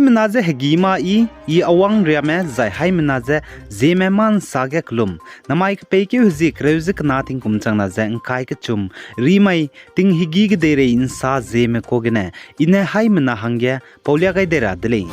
menaze hegima I awang riame zai hai menaze Zeme man sage klum namai ke peke huzi kreuzik nating kumchang na zeng kai ke chum rimai ting higi ge dere insa Zeme kogene ine hai mena hangya paulia gai dera dele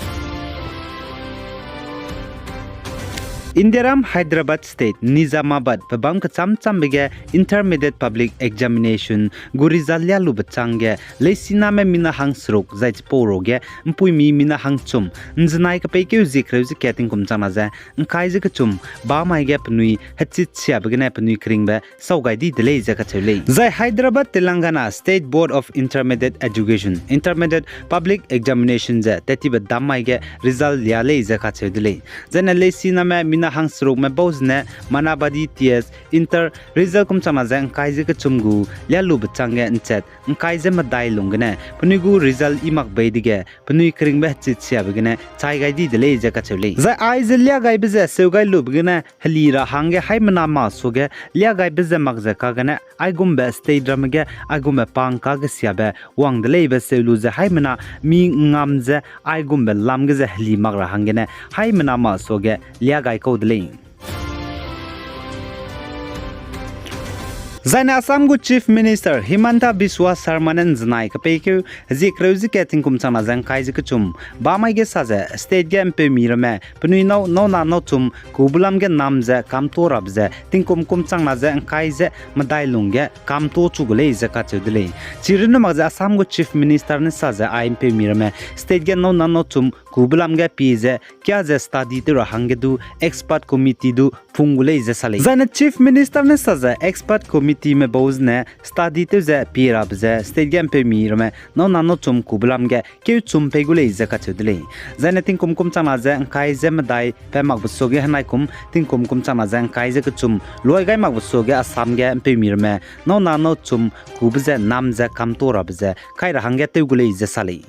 Indiaram Hyderabad State Nizamabad pabam ka cham bege intermediate public examination gurizalya lu bachangge leisina me mina hang srok zaich poroge mpui mi mina hang chum nznai ka peke zikrew zikating kum chana za nkai ze ka chum ba mai ge pnui hachit sia bege pnui kringba saugai di delay za ka chele zai Hyderabad Telangana State Board of Intermediate Education intermediate public examination za tetiba damai ge result ya le za ka chele zana leisina me mina hang srok me bozne manabadi ts inter result kum chama jang kaije ka chumgu lyalu bchange nchet kaije ma dai lungne punigu result imak beidige punui kring ba chitsia bigene chai gai di dele ja ka chule za aize lya gai bize seugai lubgene halira hange haimana ma soge lya gai bize magza ka gane ai gumbe state dramge ai gumbe pang ka ga siabe wang dele be selu za haimana mi ngamze ai gumbe lamge za hli magra hangene haimana ma soge lya gai ko Zaina Assam gu Chief Minister Himanta Bishwa Sharma nan znai ka pekeu zikreuzi keting kum chama jang kaije ka chum ba mai ge saja state game pe mirame pnui no na no chum kubulam ge nam ja kam to rab ja tingkum kum chang na ja kaije madai lungge kam to chugule ja ka chudle chirinu magja Assam gu Chief Minister ne saja aim pe mirame state ge no na no chum kubulam ge pije kya ja study te rahang ge du expert committee du phungule ja sale zaina Chief Minister ne saja expert committee में बोझ ने study तो जे पीराब जे state game पे मीर में no नानो चुम कुबलम गे क्यों चुम पे गुले इजे का चुदले जने तिंग कुम चना जे काई जे मदाई पे मग बसोगे हनाई कुम तिंग कुम चना जे काई जे चुम लोय गाय मग बसोगे असम गे पे मीर में नो नानो चुम कुब जे नाम जे कम तो रब जे काई रहंगे ते गुले इजे साले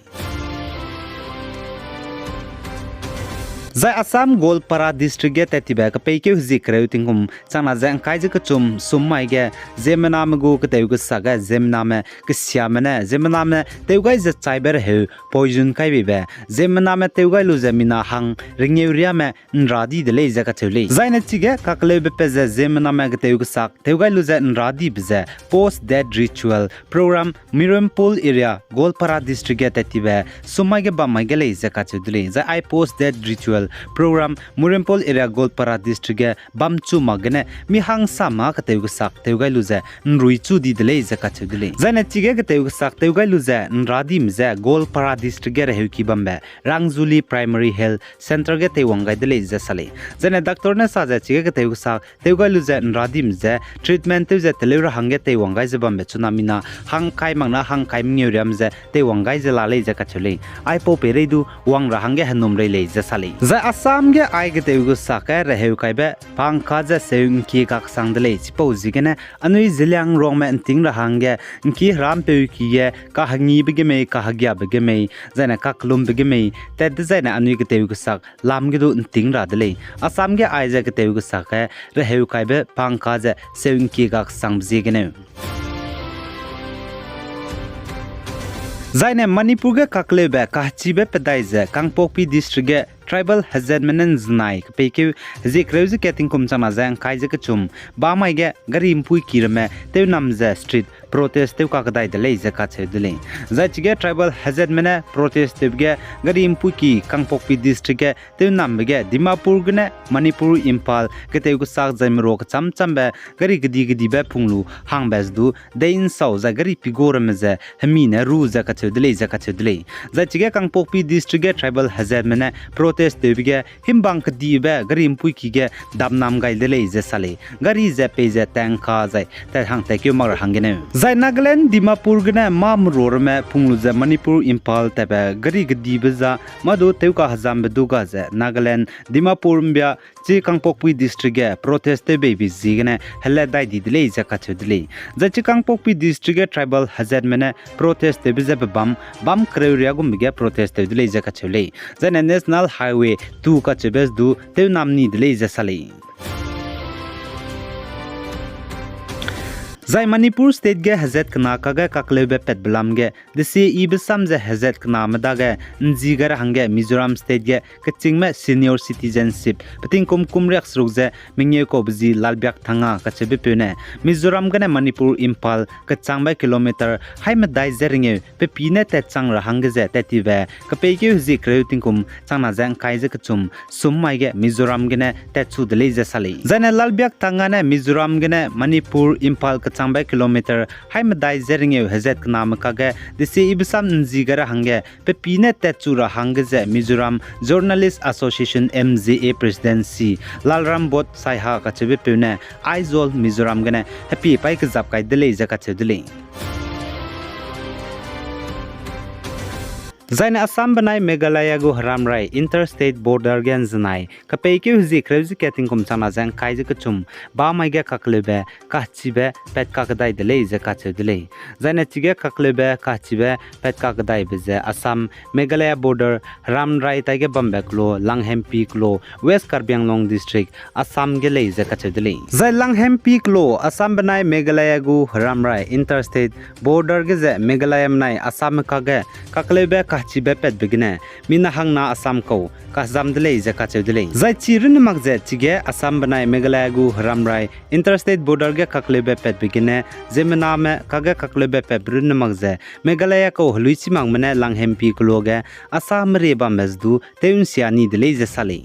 Zai Assam Golpara district ge tetiba ka peke zikreu tingum chana jang kai je ka chum summai ge zemna me go ka teu saga zemna me ka syamane zemna me teu gai je chaiber he poison kai be zemna me teu gai lu zemina hang ringeuria me nradi de le je ka chule zai na chige ka kle be pe je zemna me ka teu sak teu gai lu je nradi be post dead ritual program Mirampol area Golpara district ge tetiba summai ge ba mai ge le je ka chudle zai I post dead ritual program Murampol area Golpara district ge bamchu magne mi hang sama ka teu sak teu gai luze nrui chu di dele za ka chudle zana chige ka teu sak teu gai luze nradi mze Golpara district ge rehu ki bambe Rangjuli primary health center ge teu wangai dele za sale zana doctor ne sa ja chige ka teu sak teu gai luze nradi mze treatment teu za telura hange teu wangai za bambe chunamina hang kai mangna hang kai mngeuram za teu wangai za lale za ka chule ai po pere du wang ra hange hanum re le za sale Assam ge ai ge teu saka rehu kai be pang kha ja seung ki ka sang dele chipo jigene anui zilang rong me ting ra hangge ki ram pe ki ye ka hangi be ge me ka hagya be ge me zana ka klum be ge me te de zana anui ge teu sak lam ge du ting ra dele Assam ge ai ja ge teu saka rehu kai be pang kha ja seung ki ka sang jigene Zaine Manipur ge kakle be kahchi be pedai je Kangpokpi district ge tribal hazard menen znai peke zikreuzi keting kum chana jang kai je kachum ba mai ge gari impui kirme te namza street protest te ka kadai de leje ka chedle zachi ge tribal hazard mena protest te ge gari impui ki Kangpokpi district ge te nam ge Dimapur gne Manipur Impal ke te ku sak jaim ro cham be gari gidi be phunglu hang bas du dein sau za gari pigor me ze hamina ru za ka chedle zachi ge Kangpokpi district ge tribal hazard mena protest tebige himbang kdi be gari impui ki ge damnam gai dele je sale gari je pe je tang kha jai ta hang ta kyu mar hangene zai Nagaland Dimapur gna mam ror me phunglu je Manipur Impal ta be gari gdi be za madu teu ka hazam be du ga je Nagaland Dimapur mbya chi Kangpokpi district ge protest te be bi zigene hela dai di dele je ka chudle za chi Kangpokpi district ge tribal hazard mena protest te be je bam kreuria gum ge protest te dele je ka chule za national highway 2 ka chebes du te namni dele je sale Zai Manipur state ge hazet kana kaga kaklebe pet blam ge disi ibsam je hazet kana madaga njigar hange Mizoram state ge kachingme senior citizenship pating kumrek srugje mingye ko bji lalbyak thanga kachebe pune Mizoram gane Manipur Impal kachangba kilometer haima dai zeringe pe pine te changra hange je tetibe kapege huji kreuting kum changna jang kaije kachum summai ge Mizoram gane te chudle je sali jane lalbyak thanga ne Mizoram gane Manipur Impal kachangba kilometer haima dai zeringe hazet kana makaga disi ibsam njigara hange pe pine te chura hange je Mizoram Journalist Association MZA presidency Lalram bot saiha kachebe pune Aizol Mizoram gane happy pai ka zap kai dele ja kachedele Zaina Assam banai Meghalaya go Haramrai interstate border gen zanai kapei ke huji kreuji keting kum chana jang kaije kachum ba mai ge kaklebe kachibe pet kakdai dele je kachedele Zaina chige kaklebe kachibe pet kakdai beje Assam Meghalaya border Haramrai taige Bambeklo Langhem Peak lo West Karbi Anglong district Assam ge le je kachedele Zai Langhem Peak lo Assam banai Meghalaya go Haramrai interstate border ge je Meghalaya banai Assam ka ge kaklebe chibe pet begine mina hangna Assam ko kasam dele je kachedele zai chirin magje chige Assam banai Meghalaya gu Haramrai interstate border ge kaklebe pet begine Zeme name kage kaklebe pet brin magje Meghalaya ko hluichi mangmane Langhem Peak loge Assam reba mezdu teun siani dele je sali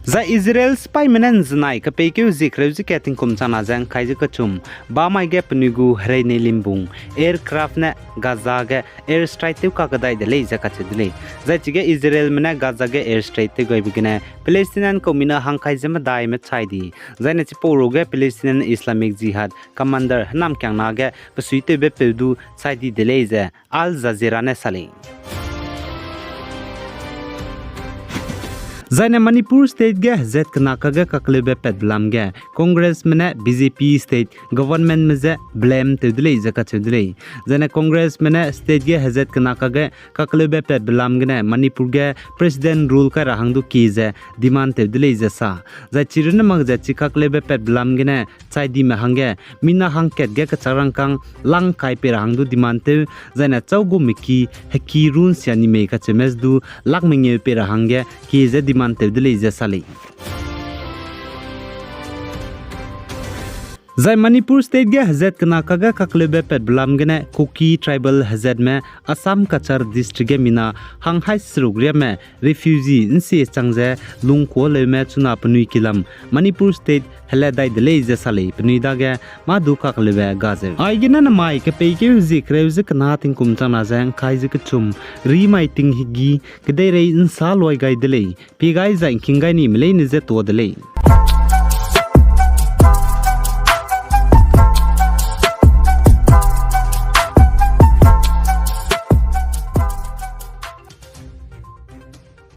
Za Israel spy menen znai ka peke zikreuzi keting kum chana jang kaije kachum ba mai ge pnugu hreine limbung aircraft na Gaza ge air strike ka kadai de le jaka chedle za chige Israel mena Gaza ge air strike te goi bigine Palestinian komina hang kai jema dai me chaidi za ne chiporo ge Palestinian Islamic Jihad commander nam kyang na ge psuite be pedu chaidi de le je Al Jazeera ne sali Zaina Manipur state ge zet kana kaga kaklebe pet blam ge Congress mena BJP state government meze blame tedle jaka tedle Zaina Congress mena state ge hazet kana kaga kaklebe pet blam ge Manipur ge president rule ka rahangdu ki je demand tedle jasa za chiruna mag ja chikaklebe pet blam ge ne chaidi me hange mina hangket ge ka charang kang lang kai pe rahangdu demand te zaina chaugu miki heki run siani me ka chemes du lakmenge pe rahange ki je man tebdele jasali Zai Manipur state ge hazet kana kaga kaklebe pet blam gene Kuki tribal hazet me Assam Kachar district ge mina hanghai srugre me refugee inse changje lungko le me chuna pnui kilam Manipur state heladai dele jasali pnui da ge ma du kaklebe gaze ai gena na mai ke pe ke zikreuze kana ting kum chana jang khai zik chum ri mai ting higi kedai re insal wai gai dele pi gai za kingai ni mele ni je to dele